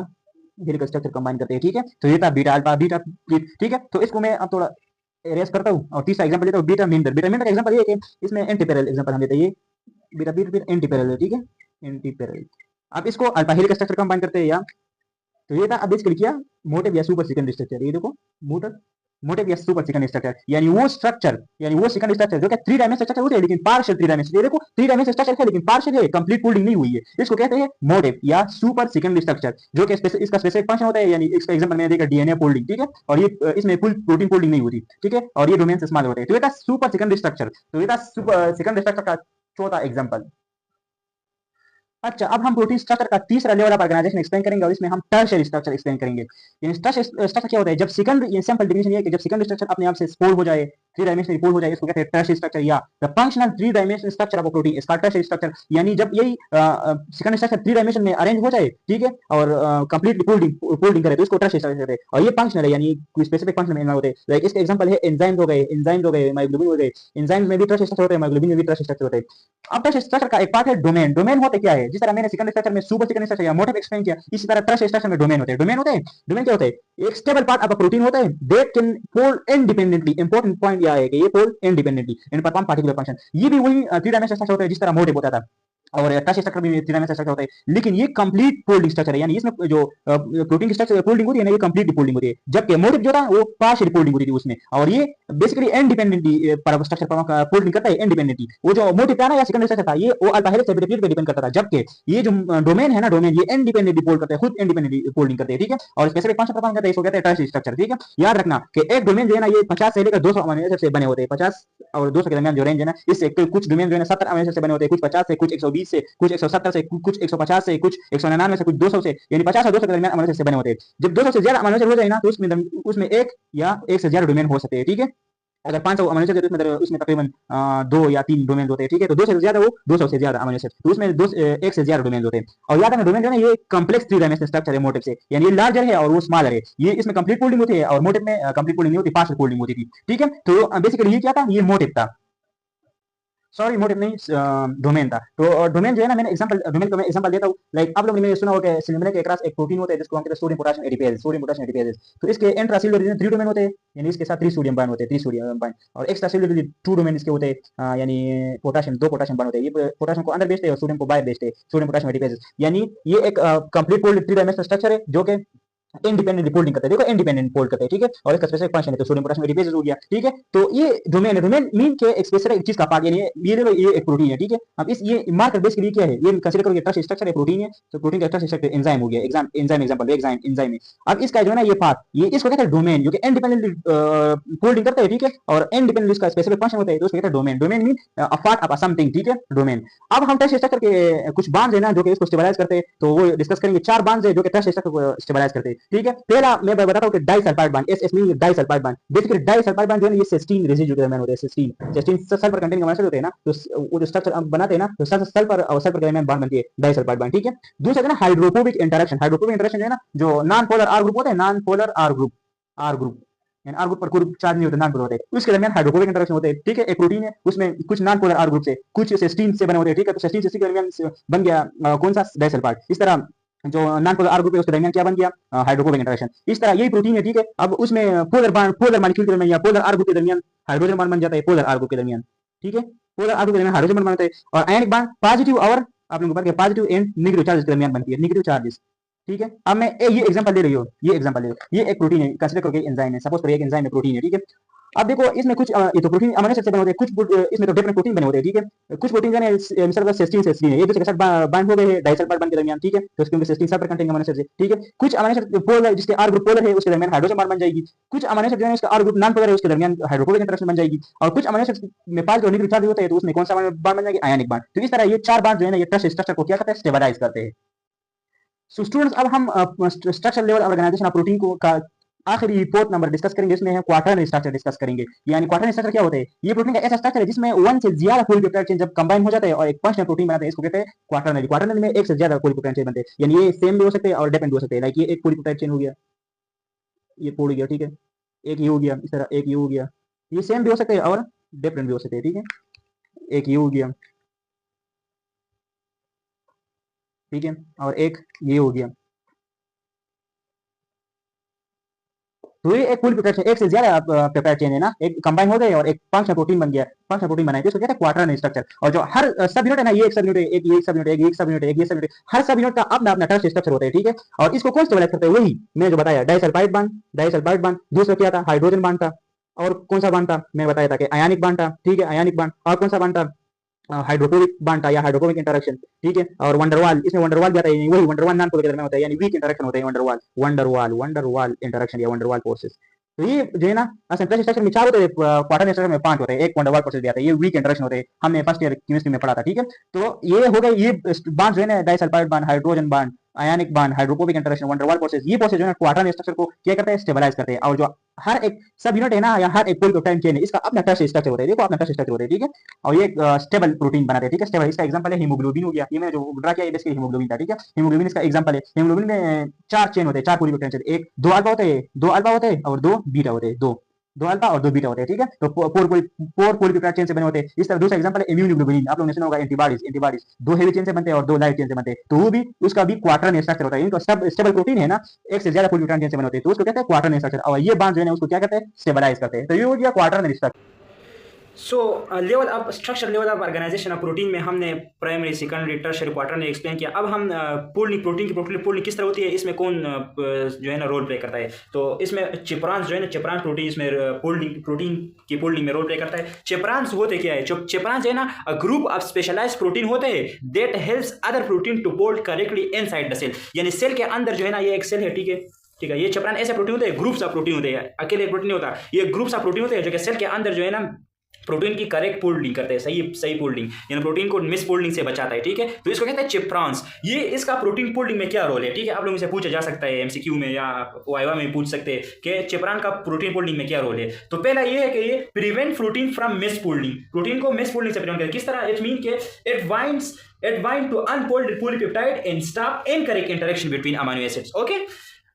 Speaker 1: हेलिकल स्ट्रक्चर कंबाइन करते हैं, ठीक है। तो ये था बीटा अल्फा बीटा, ठीक है। तो इसको मैं अब थोड़ा एरेज करता हूं और तीसरा एग्जांपल लेता हूं बीटा मीन। बीटा मीन का एग्जांपल ये है कि इसमें एंटी पैरेलल एग्जांपल हम लेते हैं, ये बीटा बीटा एंटी पैरेलल, ठीक है, एंटी पैरेलल। अब इसको अल्फा हेलिकल स्ट्रक्चर कंबाइन करते हैं, या तो ये था। अब इसके लिखिए मोटिव या सुपर सेकेंडरी स्ट्रक्चर, ये देखो मोटिव या सुपर सेकेंडरी स्ट्रक्चर, यानी वो सेकेंडरी स्ट्रक्चर जो कि थ्री डायमेंशन स्ट्रक्चर होते हैं लेकिन पार्शियल थ्री डायमेंशन, ये देखो थ्री डायमेंशन स्ट्रक्चर है लेकिन पार्शियल है, कंप्लीट फोल्डिंग नहीं हुई है, इसको कहते हैं मोटिव या सुपर सेकेंडरी स्ट्रक्चर, जो कि इसका स्पेसिफिक फंक्शन होता है, यानी इसका एग्जांपल मैंने देखा डीएनए फोल्डिंग, ठीक है, और ये इसमें फुल प्रोटीन फोल्डिंग नहीं होती, ठीक है, और ये डोमेन से स्मॉल होते हैं। तो ये था सुपर सेकेंडरी स्ट्रक्चर, तो ये था सुपर सेकेंडरी स्ट्रक्चर का चौथा एग्जांपल। अच्छा, अब हम प्रोटीन स्ट्रक्चर का तीसरा लेवल ऑफ ऑर्गेनाइजेशन एक्सप्लेन करेंगे, और इसमें हम टर्शियरी स्ट्रक्चर एक्सप्लेन करेंगे। यानी स्ट्रक्चर क्या होता है? जब सेकंडरी, सिंपल डेफिनेशन ये है कि जब सेकंडरी स्ट्रक्चर अपने आप से फोल्ड हो जाए, थ्री डायमेंशनल फोल्ड हो जाए, इसको कहते हैं टर्शियरी स्ट्रक्चर, या the functional three dimensional structure of a protein is called tertiary structure. यानी जब यही सेकंडरी स्ट्रक्चर थ्री डायमेंशन में अरेंज हो जाए, ठीक है, और कंप्लीटली फोल्डिंग करे, तो इसको टर्शियरी स्ट्रक्चर कहते हैं, और ये फंक्शनल है, यानी कोई स्पेसिफिक फंक्शन में होते हैं। लाइक इसके एग्जांपल है एंजाइम्स हो गए, मायोग्लोबिन हो गए, एंजाइम्स में भी टर्शियरी स्ट्रक्चर होते हैं, मायोग्लोबिन में भी टर्शियरी स्ट्रक्चर होते हैं। अब टर्शियरी स्ट्रक्चर का एक पार्ट है डोमेन। डोमेन होते क्या है? जिस तरह मैंने सेकंडरी स्ट्रक्चर में सुपर सेकंडरी स्ट्रक्चर या मोटिव एक्सप्लेन किया, इसी तरह टर्शियरी स्ट्रक्चर में डोमेन होते हैं। डोमेन क्या होते हैं? एक stable part of a protein होता है that can fold independently. Important point यह है कि ये फोल्ड इंडिपेंडेंटली इन परफॉर्म पार्टिकुलर फंक्शन। ये भी वही थ्री डायमेंशनल स्ट्रक्चर होता है जिस तरह मोटिव होता था, और टर्शियरी स्ट्रक्चर भी थ्री डायमेंशनल स्ट्रक्चर होता है, लेकिन ये कंप्लीट फोल्डिंग स्ट्रक्चर है, यानी इसमें जो प्रोटीन की स्ट्रक्चर फोल्डिंग होती है ना, ये कंप्लीट फोल्डिंग होती है, जबकि मोटिव जो था वो पार्शियल फोल्डिंग होती थी उसमें, और ये बेसिकली इंडिपेंडेंटली पर स्ट्रक्चर फोल्डिंग करता है इंडिपेंडेंटली। वो जो मोटिव था ना या सेकंडरी स्ट्रक्चर था, ये वो अल्फा हेलिक्स पे डिपेंड करता था, जबकि ये जो डोमेन है ना, डोमेन ये इंडिपेंडेंटली फोल्ड करते हैं, खुद इंडिपेंडेंटली फोल्डिंग करते हैं, ठीक है, और स्पेसिफिक फंक्शन परफॉर्म करते हैं, इसको कहते हैं टर्शियरी स्ट्रक्चर, ठीक है। याद रखना कि एक डोमेन जो है ना ये 50 से लेकर 200 अमीनो एसिड से बने होते हैं, 50 और 200 के दरमियान जो रेंज है ना, इससे कुछ डोमेन जो है ना 70 अमीनो एसिड से बने होते हैं, कुछ 50 से, कुछ 120 से, कुछ 170 से, कुछ 150 से, कुछ 199 से, कुछ 200 से, यानी 50 और 200 के दरमियान अमीनो एसिड से बने होते हैं। जब 200 से ज्यादा अमीनो एसिड हो जाए ना, तो उसमें एक या एक से ज्यादा डोमेन हो सकते हैं, ठीक है। अगर 500 अमीनो एसिड है तो उसमें तकरीबन 2 या 3 डोमेन होते हैं, ठीक है। तो 200 से ज्यादा वो 200 से ज्यादा अमीनो एसिड, तो उसमें एक से ज्यादा डोमेन होते हैं। और याद रखना डोमेन जो है ये कॉम्प्लेक्स थ्री डायमेंशनल स्ट्रक्चर है मोटिव से, यानी ये लार्जर है और वो स्मॉलर है। ये इसमें कंप्लीट फोल्डिंग होती है और मोटिव में कंप्लीट फोल्डिंग नहीं होती, पार्शियल फोल्डिंग होती थी, ठीक है। तो बेसिकली ये क्या था? ये मोटिव था, सॉरी मोटिव नहीं, डोमेन था। तो डोमेन जो है ना, डोमेन को मैं एग्जांपल देता हूं। लाइक आप लोगों ने सुना होगा कि सिलिंडर के अक्रॉस एक प्रोटीन होता है जिसको हम कहते हैं सोडियम पोटेशियम एटीपेज। तो इसके इंट्रासेल्युलर रीजन 3 डोमेन होते हैं, यानी इसके साथ 3 सोडियम बॉन्ड होते हैं, 3 सोडियम बॉन्ड, और एक्स्ट्रासेल्युलर 2 डोमेन इसके होते हैं, यानी पोटेशियम 2 पोटेशियम बॉन्ड होते हैं। ये पोटेशियम को अंदर भेजते हैं और सोडियम को बाहर भेजते हैं, सोडियम पोटेशियम एटीपेज। यानी ये एक कंप्लीट फोल्ड 3 डायमेंशनल स्ट्रक्चर है जो कि इंडिपेंडेंट फोल्डिंग करते हैं, देखो इंडिपेंडेंट फोल्ड करते हैं, ठीक है, और इसका स्पेसिफिक फंक्शन है तो सोडियम पोटेशियम एटीपेज हो गया, ठीक है। तो ये डोमेन है, डोमेन मीन के एक स्पेसिफिक चीज का पार्ट, यानी ये देखो ये एक प्रोटीन है, ठीक है। अब इस ये मार्कर बेस के लिए क्या है? ये कंसीडर करो कि टर्शियरी स्ट्रक्चर है, प्रोटीन है, तो प्रोटीन का टर्शियरी स्ट्रक्चर एंजाइम हो गया, एग्जांपल एंजाइम है। अब इसका जो है ना ये पार्ट, ये इसको कहते हैं डोमेन, जो कि इंडिपेंडेंटली फोल्डिंग करता है, ठीक है, और इंडिपेंडेंटली इसका स्पेसिफिक फंक्शन होता है, तो उसको कहते हैं domain. Domain mean a part of something, ठीक है, डोमेन। अब हम टर्शियरी स्ट्रक्चर के कुछ बांड्स है ना जो कि इसको स्टेबलाइज करते हैं, तो वो डिस्कस करेंगे। 4 बांड्स है जो कि टर्शियरी स्ट्रक्चर को स्टेबलाइज करते हैं, ठीक है। पहला मैं बताता हूं कि disulfide bond, S mean disulfide bond. Basically disulfide bond जो है ये सिस्टीन रेसिड्यू के दरमियान होते हैं, cysteine sulfur containing amino acid होते हैं ना, तो वो जो स्ट्रक्चर बनाते हैं ना, तो सल्फर और सल्फर के दरमियान बॉन्ड बनती है डाइसल्फाइड बॉन्ड, ठीक है। दूसरा है ना हाइड्रोफोबिक इंटरेक्शन जो है ना, जो नॉन पोलर आर ग्रुप होते हैं, non polar R group and R group पर कोई चार्ज नहीं होता, नॉन पोलर होते हैं। उसके दरमियान हाइड्रोफोबिक इंटरेक्शन होते हैं, ठीक है। एक प्रोटीन है उसमें कुछ नॉन पोलर आर ग्रुप से, कुछ सिस्टीन से बने होते हैं, ठीक है। तो सिस्टीन के दरमियान बन गया कौन सा, डाइसल्फाइड। इस तरह जो नॉन पोलर आर ग्रुप है उसके दरमियान क्या बन गया, हाइड्रोफोबिक इंटरेक्शन। इस तरह यही प्रोटीन है, ठीक है। अब उसमें पोलर मॉलिक्यूल के दरमियान या पोलर आर ग्रुप के दरमियान हाइड्रोजन बॉन्ड बन जाता है, पोलर आर ग्रुप के दरमियान, ठीक है। पोलर आर ग्रुप के दरमियान हाइड्रोजन बॉन्ड बनता है। और आयनिक बॉन्ड पॉजिटिव और आप लोगों को पता है पॉजिटिव एंड नेगेटिव चार्जेस के दरमियान बनती है, नेगेटिव चार्जेस, ठीक है। अब मैं ये एग्जांपल ले रही हूँ, ये एग्जांपल ले रही हूँ, ये एक प्रोटीन है, कंसीडर करो कि एंजाइम है, सपोज करो एक एंजाइम है, प्रोटीन है, ठीक है। अब देखो इसमें कुछ ये तो प्रोटीन अमीनो एसिड से बने होते हैं, कुछ इसमें तो डिफरेंट प्रोटीन बने होते हैं, ठीक है। कुछ प्रोटीन जो है मिसल का सिस्टीन से सिस्टीन है, एक दूसरे के साथ बाइंड हो गए हैं डाइसल्फाइड बॉन्ड के दरमियान, ठीक है। तो इसके सिस्टीन सब कंटेनिंग अमीनो एसिड से, ठीक है। कुछ अमीनो एसिड पोलर जिसके आर ग्रुप पोलर है उसके दरमियान हाइड्रोजन बॉन्ड बन जाएगी। कुछ अमीनो एसिड जो है उसका आर ग्रुप नॉन पोलर है उसके दरमियान हाइड्रोफोबिक इंटरेक्शन बन जाएगी। और कुछ अमीनो एसिड में पास जो नेगेटिव चार्ज होते हैं तो उसमें कौन सा बॉन्ड बन जाएगी, आयनिक बॉन्ड। तो इस तरह ये चार बॉन्ड जो है ना ये ट्रस्ट स्ट्रक्चर को क्या करते हैं, स्टेबलाइज करते हैं। सो स्टूडेंट्स अब हम structure level organisation of protein को का आखिरी फोर्थ नंबर डिस्कस करेंगे, इसमें हम क्वार्टरनरी स्ट्रक्चर डिस्कस करेंगे। यानी क्वार्टरनरी स्ट्रक्चर क्या होता है, ये प्रोटीन का ऐसा स्ट्रक्चर है जिसमें वन से ज्यादा पॉलीपेप्टाइड चेन जब कंबाइन हो जाते हैं और एक फंक्शनल प्रोटीन बनाते हैं, इसको कहते हैं क्वार्टरनरी। क्वार्टरनरी में एक से ज्यादा पॉलीपेप्टाइड चेन बनते हैं, यानी ये सेम भी हो सकते हैं और डिफरेंट भी हो सकते हैं। लाइक ये एक पॉलीपेप्टाइड चेन हो गया, ये पोड़ गया, ठीक है। एक ये हो गया, इस तरह एक ये हो गया, ये सेम भी हो सकते हैं और डिफरेंट भी हो सकते हैं, ठीक है। एक ये हो गया, ठीक है, और एक ये हो गया। तो ये एक पॉलीपेप्टाइड चेन, एक से ज्यादा पेप्टाइड चेन है ना, एक कंबाइन हो गए और एक फंक्शनल प्रोटीन बन गया, फंक्शनल प्रोटीन बनाए, तो इसको कहते हैं क्वार्टरनरी स्ट्रक्चर। और जो हर सब यूनिट है ना, ये एक सब यूनिट है, एक ये एक सब यूनिट है, एक ये एक सब यूनिट है, एक ये सब यूनिट, हर सब यूनिट का अपना अपना ट्रस्ट स्ट्रक्चर होता है, ठीक है। और इसको कौन स्टेबलाइज करते हैं, वही मैंने जो बताया डाइसल्फाइड बॉन्ड, डाइसल्फाइड बॉन्ड। दूसरा क्या था, हाइड्रोजन बॉन्ड था। और कौन सा बॉन्ड था, मैंने बताया था कि आयनिक बॉन्ड था, ठीक है, आयनिक बॉन्ड। और कौन सा बॉन्ड था, हाइड्रोफोबिक बॉन्ड था या हाइड्रोफोबिक इंटरेक्शन, ठीक है। और वंडरवाल, इसमें वंडरवाल भी आता है, वही वंडरवाल नॉन पोलर के दरमियान होता है, यानी वीक इंटरेक्शन होते हैं, वंडरवाल वंडरवाल वंडरवाल इंटरेक्शन या वंडरवाल फोर्सेस। तो ये जो है ना असेंट्रल स्ट्रक्चर में चार होते हैं, क्वार्टरनरी स्ट्रक्चर में पांच होते हैं, एक वंडरवाल प्रोसेस भी आता है, ये वीक इंटरेक्शन होते हैं, हमने फर्स्ट ईयर केमिस्ट्री में पढ़ा था, ठीक है। तो ये हो गए ये बॉन्ड जो है ना, disulphide bond, hydrogen bond, ionic bond, hydrophobic interaction, van der Waals process, ये प्रोसेस जो है क्वार्टरनरी स्ट्रक्चर को क्या करते हैं, स्टेबलाइज करते हैं। और जो हर एक सब यूनिट है ना या हर एक पॉलीपेप्टाइड चेन है, इसका अपना ट्रस्ट स्ट्रक्चर होता है, देखो अपना ट्रस्ट स्ट्रक्चर होता है, ठीक है। और ये स्टेबल प्रोटीन बनाते हैं, ठीक है, स्टेबल। इसका एग्जांपल है हीमोग्लोबिन हो गया, ये मैंने जो ड्रा किया है बेसिकली हीमोग्लोबिन था, ठीक है। हीमोग्लोबिन इसका एग्जांपल है। हीमोग्लोबिन में चार चेन होते हैं, चार पॉलीपेप्टाइड चेन, एक दो अल्फा होते हैं, दो अल्फा होते हैं और दो बीटा होते हैं, दो अल्फा और दो बीटा होते हैं, ठीक है। तो फोर पॉलीपेप्टाइड चेन से बने होते हैं। इस तरह दूसरा एग्जांपल है इम्यूनोग्लोबुलिन, आप लोगों ने सुना होगा, एंटीबॉडीज दो हेवी चेन से बनते हैं और दो लाइट चेन से बनते हैं, तो वो भी उसका भी क्वार्टरनरी स्ट्रक्चर होता है। इनका सब स्टेबल प्रोटीन है ना, एक से ज्यादा पॉलीपेप्टाइड चेन से बने होते हैं, तो उसको कहते हैं क्वार्टरनरी स्ट्रक्चर। और ये बांध जो है उसको क्या कहते हैं, स्टेबलाइज करते हैं। तो ये हो गया quaternary structure.
Speaker 2: So level of structure, level of organisation of protein में हमने primary, secondary, tertiary, quaternary explain किया। अब हम पूर्णिक प्रोटीन की पूर्णिक किस तरह होती है, इसमें कौन जो है ना रोल प्ले करता है। तो इसमें चिपरांस जो है ना, चिपरांस प्रोटीन इसमें प्रोटीन की पूर्णिक में रोल प्ले करता है। चिपरांस होते क्या है, चिपरांस जो है ना a group of specialize protein होते हैं that helps other protein to fold correctly inside the cell. यानी सेल के अंदर जो है ना, ये एक सेल है, ठीक है, ठीक है। ये चिपरान ऐसे प्रोटीन होते हैं, ग्रुप्स ऑफ प्रोटीन होते हैं, अकेले प्रोटीन नहीं होता, ये ग्रुप्स ऑफ प्रोटीन होते हैं जो कि सेल के अंदर जो है ना प्रोटीन की करेक्ट फोल्डिंग करते हैं, सही फोल्डिंग, यानी प्रोटीन को मिस फोल्डिंग से बचाता है, ठीक है। तो इसको कहते हैं चिपरांस। ये इसका प्रोटीन फोल्डिंग में क्या रोल है, ठीक है, आप लोगों से पूछा जा सकता है एमसीक्यू में या वाइवा में पूछ सकते हैं कि चिपरान का प्रोटीन फोल्डिंग में क्या रोल है। तो पहला ये है कि ये prevent protein from misfolding, protein को मिस फोल्डिंग से प्रिवेंट करता है। किस तरह, इट मीन के it bind to unfolded polypeptide and stop incorrect interaction between amino acids, okay.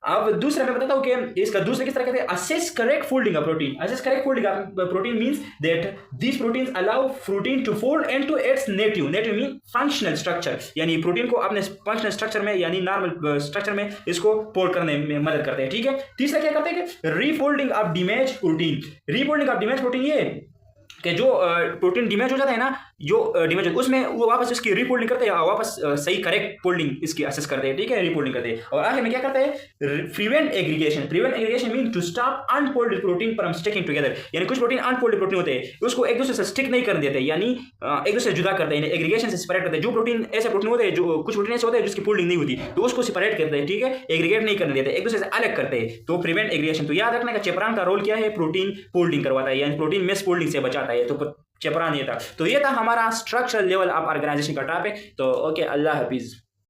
Speaker 2: अब दूसरा मैं बताता हूं कि इसका दूसरा किस तरह कहते हैं, assess correct folding of protein. Assess correct folding of protein means that these proteins allow protein to fold into its native mean functional structure, यानी प्रोटीन को अपने फंक्शनल स्ट्रक्चर में यानी नॉर्मल स्ट्रक्चर में इसको फोल्ड करने में मदद करते हैं, ठीक है। तीसरा क्या करते हैं कि refolding of damage protein. Refolding of damage protein ये कि जो प्रोटीन डैमेज हो जाता है ना, जो डैमेज उसमें वो वापस इसकी रीफोल्डिंग करते हैं, वापस सही करेक्ट फोल्डिंग इसकी असेस करते हैं, ठीक है, रीफोल्डिंग करते हैं। और आखिर में क्या करते हैं, prevent aggregation mean to stop unfolded protein from sticking together. यानी कुछ प्रोटीन अनफोल्डेड प्रोटीन होते हैं, उसको एक दूसरे से स्टिक नहीं करने देते, यानी एक दूसरे से जुदा करते हैं, एग्रीगेशन से सेपरेट करते हैं। जो प्रोटीन ऐसे प्रोटीन होते हैं, जो कुछ प्रोटीन ऐसे होते हैं जिसकी फोल्डिंग नहीं होती, तो उसको सेपरेट करते हैं, ठीक है, एग्रीगेट नहीं करने देते, एक दूसरे से अलग करते हैं, तो प्रिवेंट एग्रीगेशन। तो याद रखना का चिपरान का रोल क्या है, प्रोटीन फोल्डिंग करवाता है, यानी प्रोटीन मिस फोल्डिंग से बचाता है। तो चिपरान ये था। तो ये था हमारा स्ट्रक्चरल लेवल ऑफ ऑर्गेनाइजेशन का टॉपिक। तो ओके, अल्लाह हाफिज।